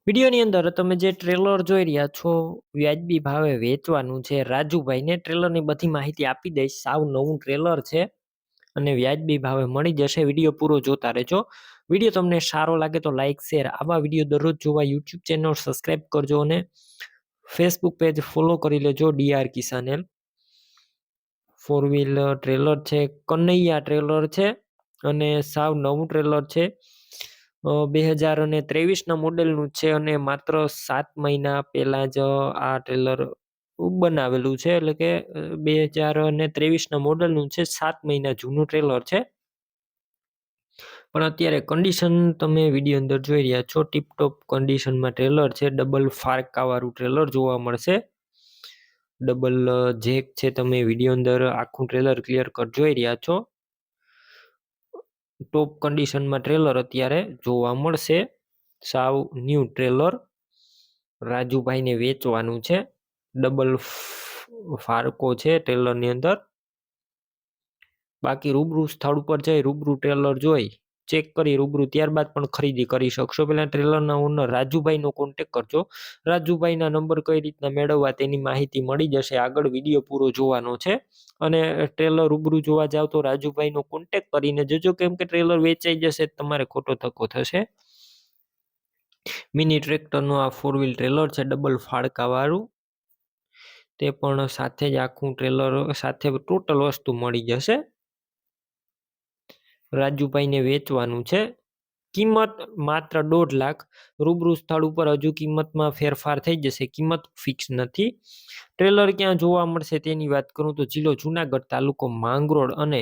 વિડીયોની અંદર તમે જે ટ્રેલર જોઈ રહ્યા છો વ્યાજબી ભાવે વેચવાનું છે રાજુભાઈને ટ્રેલરની બધી માહિતી આપી દઈશ. સાવ નવું ટ્રેલર છે અને વ્યાજબી ભાવે મળી જશે. વિડીયો પૂરો જોતા રહેજો. વિડીયો તમને સારો લાગે તો લાઈક શેર આવા વિડીયો દરરોજ જોવા યુટ્યુબ ચેનલ સબસ્ક્રાઈબ કરજો અને ફેસબુક પેજ ફોલો કરી લેજો. ડીઆર કિસાન 4 વ્હીલ ટ્રેલર છે, કનૈયા ટ્રેલર છે અને સાવ નવું ટ્રેલર છે. 2023ના મોડેલનું છે અને માત્ર 7 મહિના પહેલા જ આ ટ્રેલર બનાવેલું છે, એટલે કે 2023ના મોડેલનું છે. 7 મહિના જૂનું ટ્રેલર છે, પણ અત્યારે કન્ડિશન તમે વિડીયો અંદર જોઈ રહ્યા છો ટીપટોપ કન્ડિશનમાં ટ્રેલર છે. ડબલ ફારકાવાળું ટ્રેલર જોવા મળશે. ડબલ જેક છે. તમે વિડીયો અંદર આખું ટ્રેલર ક્લિયર કટ જોઈ રહ્યા છો. ટોપ કન્ડિશનમાં ટ્રેલર અત્યારે જોવા મળશે. સાવ ન્યૂ ટ્રેલર રાજુભાઈને વેચવાનું છે. ડબલ ફારકો છે ટ્રેલરની અંદર. બાકી રૂબરૂ સ્થળ ઉપર જઈ રૂબરૂ ટ્રેલર જોઈ ચેક કરી રૂબરૂ ત્યારબાદ પણ ખરીદી કરી શકશો. પહેલા ટ્રેલરના ઓનર રાજુભાઈનો કોન્ટેક કરજો. રાજુભાઈના નંબર કઈ રીતના મેળવવા તેની માહિતી મળી જશે. આગળ વિડીયો પૂરો જોવાનો છે અને ટ્રેલર રૂબરૂ જોવા જાવ તો રાજુભાઈનો કોન્ટેક કરીને જજો, કેમ કે ટ્રેલર વેચાઈ જશે તમારે ખોટો ધક્કો થશે. મિની ટ્રેક્ટરનું આ 4 વ્હીલ ટ્રેલર છે, ડબલ ફાળકાવાળું. તે પણ સાથે જ આખું ટ્રેલર સાથે ટોટલ વસ્તુ મળી જશે. રાજુભાઈને વેચવાનું છે. કિંમત માત્ર 1.5 લાખ. રૂબરૂ સ્થળ ઉપર હજુ કિંમતમાં ફેરફાર થઈ જશે. કિંમત ફિક્સ નથી. ટ્રેલર ક્યાં જોવા મળશે તેની વાત કરું તો જિલ્લો જુનાગઢ, તાલુકો માંગરોળ અને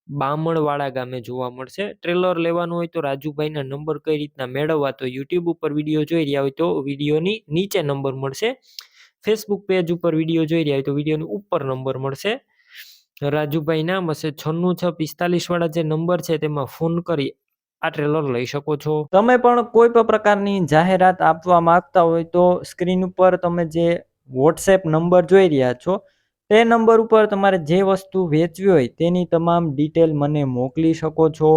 બામણવાડા ગામે જોવા મળશે. ટ્રેલર લેવાનું હોય તો રાજુભાઈના નંબર કઈ રીતના મેળવવા, તો યુટ્યુબ ઉપર વિડીયો જોઈ રહ્યા હોય તો વિડીયોની નીચે નંબર મળશે. ફેસબુક પેજ ઉપર વિડીયો જોઈ રહ્યા હોય તો વિડીયોની ઉપર નંબર મળશે. રાજુભાઈ નામ હશે. 96 6 45 વાળા જે નંબર છે તેમાં ફોન કરી આ ટ્રેલર લઈ શકો છો. તમે પણ કોઈ પણ પ્રકારની જાહેરાત આપવા માંગતા હોય તો સ્ક્રીન ઉપર તમે જે વોટ્સએપ નંબર જોઈ રહ્યા છો તે નંબર ઉપર તમારે જે વસ્તુ વેચવી હોય તેની તમામ ડિટેલ મને મોકલી શકો છો.